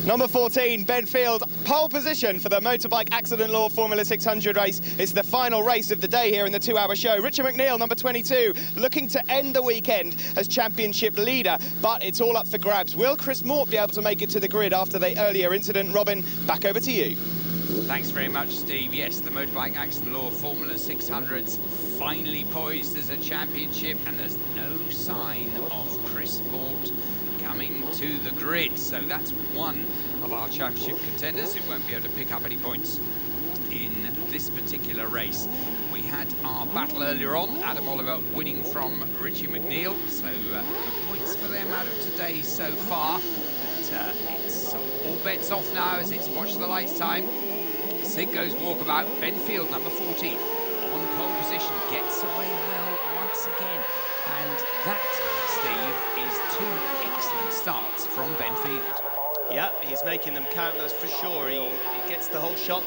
Number 14, Benfield, pole position for the Motorbike Accident Law Formula 600 race. It's the final race of the day here in the 2-hour show. Richard McNeil, number 22, looking to end the weekend as championship leader, but it's all up for grabs. Will Chris Mort be able to make it to the grid after the earlier incident? Robin, back over to you. Thanks very much, Steve. Yes, the Motorbike Accident Law Formula 600's finally poised as a championship, and there's no sign of Chris Mort coming to the grid. So that's one of our championship contenders who won't be able to pick up any points in this particular race. We had our battle earlier on, Adam Oliver winning from Richie McNeil, so good points for them out of today so far. But it's all bets off now as it's watch the lights time. Sid goes walkabout. Benfield, number 14, on pole position, gets away well once again. And that, Steve, is two excellent starts from Benfield. Yeah, he's making them count, that's for sure. He gets the whole shot,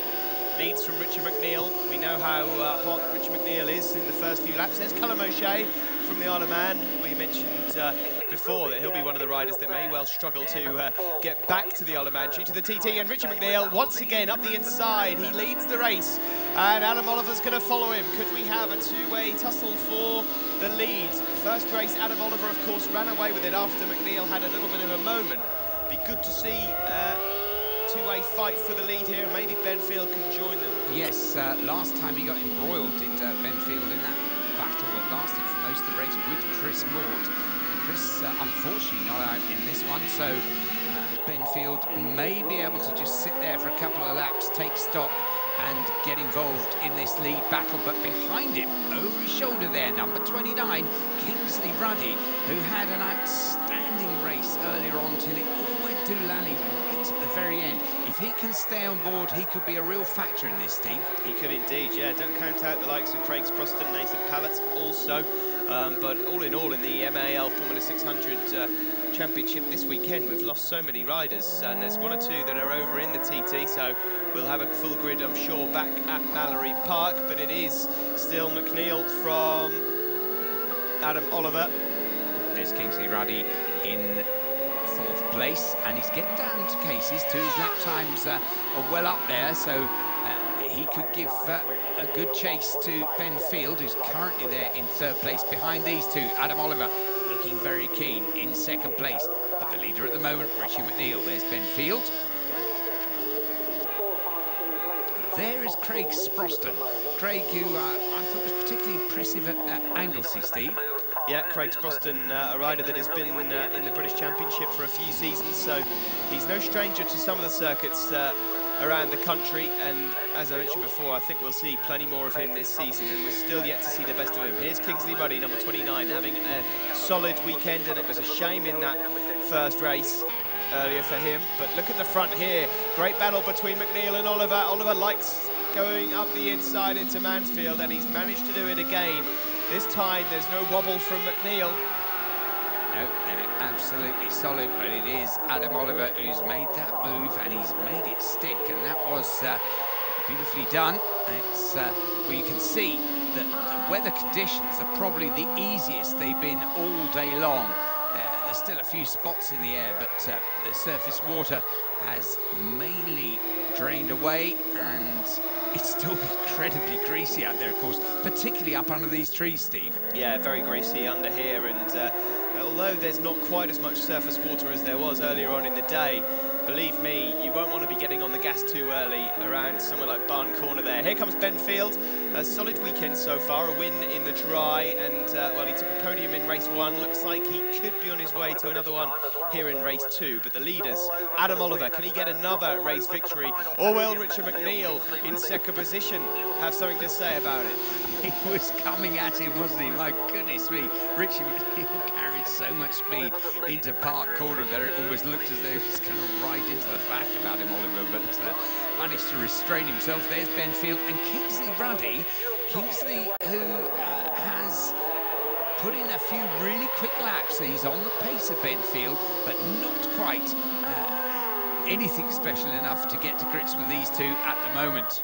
leads from Richard McNeil. We know how hot Richard McNeil is in the first few laps. There's Callum O'Shea from the Isle of Man. We mentioned before that he'll be one of the riders that may well struggle to get back to the Isle of Man due to the TT. And Richard McNeil, once again, up the inside. He leads the race, and Adam Oliver's going to follow him. Could we have a two-way tussle for the lead? First race, Adam Oliver, of course, ran away with it after McNeil had a little bit of a moment. Be good to see two-way fight for the lead here, and maybe Benfield can join them. Yes, last time he got embroiled, did Benfield, in that battle that lasted for most of the race with Chris Mort. Chris, unfortunately, not out in this one, so Benfield may be able to just sit there for a couple of laps, take stock, and get involved in this lead battle. But behind him, over his shoulder there, number 29, Kingsley Ruddy, who had an outstanding race earlier on till it all went to Lally right at the very end. If he can stay on board, he could be a real factor in this, Steve. He could indeed, yeah. Don't count out the likes of Craig Sproston, Nathan Pallett also. But all in all, in the MAL Formula 600 Championship this weekend, we've lost so many riders, and there's one or two that are over in the TT, so we'll have a full grid, I'm sure, back at Mallory Park, but it is still McNeil from Adam Oliver. There's Kingsley Ruddy in fourth place, and he's getting down to cases too. His lap times are well up there, so he could give a good chase to Benfield, who's currently there in third place behind these two. Adam Oliver looking very keen in second place, but the leader at the moment, Richie McNeil. There's Benfield. There is Craig Sproston. Craig, who I thought was particularly impressive at Anglesey, Steve. Yeah, Craig Sproston, a rider that has been in the British Championship for a few seasons, so he's no stranger to some of the circuits around the country, and as I mentioned before, I think we'll see plenty more of him this season, and we're still yet to see the best of him. Here's Kingsley Ruddy, number 29, having a solid weekend, and it was a shame in that first race earlier for him. But look at the front here. Great battle between McNeil and Oliver. Oliver likes going up the inside into Mansfield, and he's managed to do it again. This time, there's no wobble from McNeil. No, absolutely solid, but it is Adam Oliver who's made that move, and he's made it stick, and that was beautifully done. It's well, you can see that the weather conditions are probably the easiest they've been all day long. There's still a few spots in the air, but the surface water has mainly drained away, and it's still incredibly greasy out there, of course, particularly up under these trees, Steve. Yeah, very greasy under here, and although there's not quite as much surface water as there was earlier on in the day, believe me, you won't want to be getting on the gas too early around somewhere like Barn Corner there. Here comes Benfield. A solid weekend so far, a win in the dry, and well, he took a podium in race 1. Looks like he could be on his way to another one here in race 2. But the leaders, Adam Oliver, can he get another race victory? Or will Richard McNeil in second position have something to say about it? He was coming at him, wasn't he? My goodness me. Richie McNeil carried so much speed into Park Corner there, it almost looked as though he was going to ride into the back of Adam Oliver, but managed to restrain himself. There's Benfield and Kingsley Ruddy. Kingsley, who has put in a few really quick laps. He's on the pace of Benfield, but not quite anything special enough to get to grips with these two at the moment.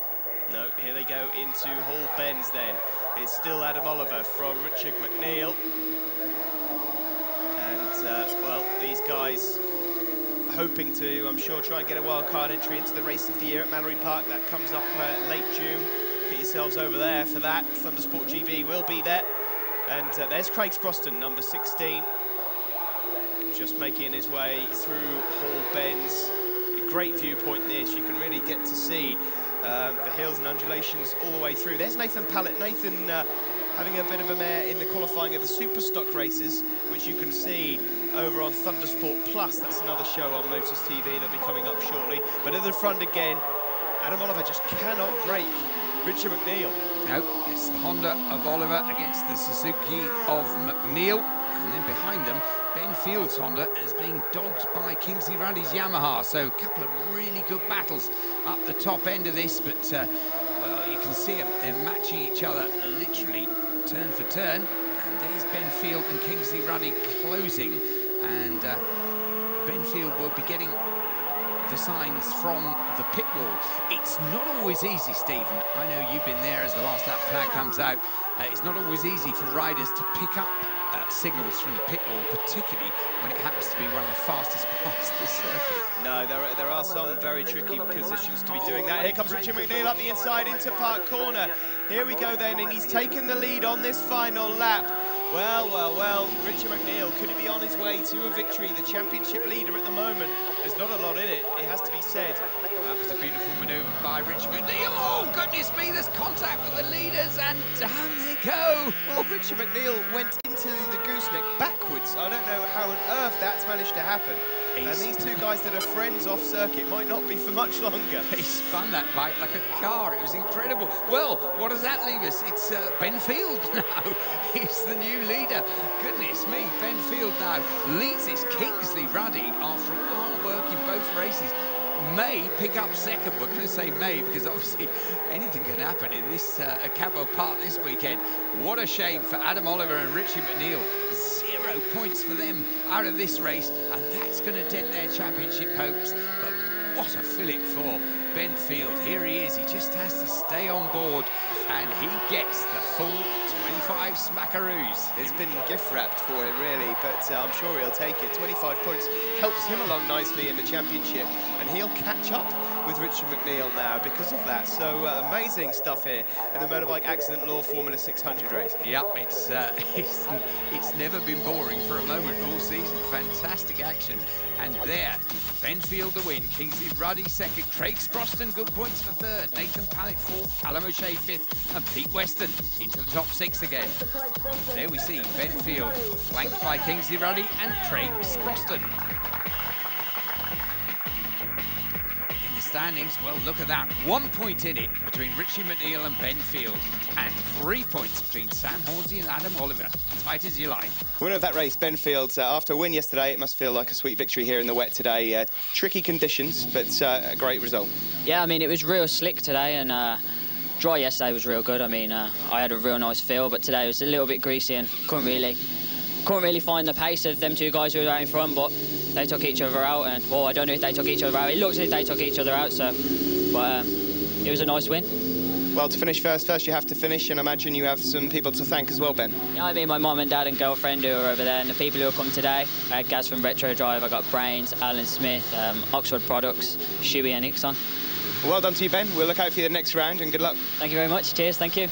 No, here they go into Hall Bends then. It's still Adam Oliver from Richard McNeil. And, well, these guys hoping to, I'm sure, try and get a wildcard entry into the race of the year at Mallory Park. That comes up late June. Get yourselves over there for that. Thundersport GB will be there. And there's Craig Sproston, number 16, just making his way through Hall Bends. A great viewpoint this. You can really get to see the hills and undulations all the way through. There's Nathan Pallett. Nathan having a bit of a mare in the qualifying of the Super Stock races, which you can see over on Thundersport Plus. That's another show on Motors TV. They'll be coming up shortly. But at the front again, Adam Oliver just cannot break Richard McNeil. No, it's the Honda of Oliver against the Suzuki of McNeil. And then behind them, Ben Field's Honda is being dogged by Kingsley Ruddy's Yamaha. So a couple of really good battles up the top end of this. But, well, you can see them. They're matching each other literally turn for turn. And there's Ben Field and Kingsley Ruddy closing. And Ben Field will be getting the signs from the pit wall. It's not always easy, Stephen. I know you've been there as the last lap flag comes out. It's not always easy for riders to pick up signals from the pit wall, particularly when it happens to be one of the fastest parts of the circuit. No, there are some very tricky positions to be doing that. Here comes Richard McNeil up the inside into Park Corner. Here we go then, and he's taken the lead on this final lap. Well, Richard McNeil, could he be on his way to a victory? The championship leader at the moment, there's not a lot in it has to be said. Well, that was a beautiful manoeuvre by Richard McNeil. Oh, goodness me, there's contact with the leaders, and down they go. Well, Richard McNeil went into the gooseneck backwards. I don't know how on earth that's managed to happen. And these two guys that are friends off circuit might not be for much longer. He spun that bike like a car. It was incredible. Well, what does that leave us? It's Ben Field now. He's the new leader. Goodness me, Ben Field now leads this. Kingsley Ruddy, after all the hard work in both races, may pick up second. We're going to say may because obviously anything can happen in this Cabo Park this weekend. What a shame for Adam Oliver and Richie McNeil. 0 points for them out of this race, and that's going to dent their championship hopes. But what a fillip for Ben Field. Here he is. He just has to stay on board, and he gets the full 25 smackaroos. It's been gift wrapped for him, really, but I'm sure he'll take it. 25 points helps him along nicely in the championship, and he'll catch up with Richard McNeil now because of that. So amazing stuff here in the Motorbike Accident Law Formula 600 race. Yep, it's never been boring for a moment all season. Fantastic action. And there, Ben Field the win, Kingsley Ruddy second, Craig Sproston good points for third, Nathan Pallett fourth, Callum O'Shea fifth, and Pete Weston into the top 6 again. There we see Ben Field flanked by Kingsley Ruddy and Craig Sproston. Standings, well, look at that. 1 point in it between Richie McNeil and Ben Field, and 3 points between Sam Hornsey and Adam Oliver. Tight as you like. Winner of that race, Ben Field. After a win yesterday, it must feel like a sweet victory here in the wet today. Tricky conditions, but a great result. Yeah, I mean, it was real slick today, and dry yesterday was real good. I mean, I had a real nice feel, but today was a little bit greasy and couldn't really find the pace of them two guys who were out in front, but they took each other out, and well, I don't know if they took each other out. It looks as if they took each other out, so but it was a nice win. Well, to finish first you have to finish, and I imagine you have some people to thank as well, Ben. Yeah, I mean my mum and dad and girlfriend who are over there, and the people who have come today. I had Gaz from Retro Drive, I got Brains, Alan Smith, Oxford Products, Shuey and Ixon. Well done to you, Ben. We'll look out for you the next round, and good luck. Thank you very much. Cheers. Thank you.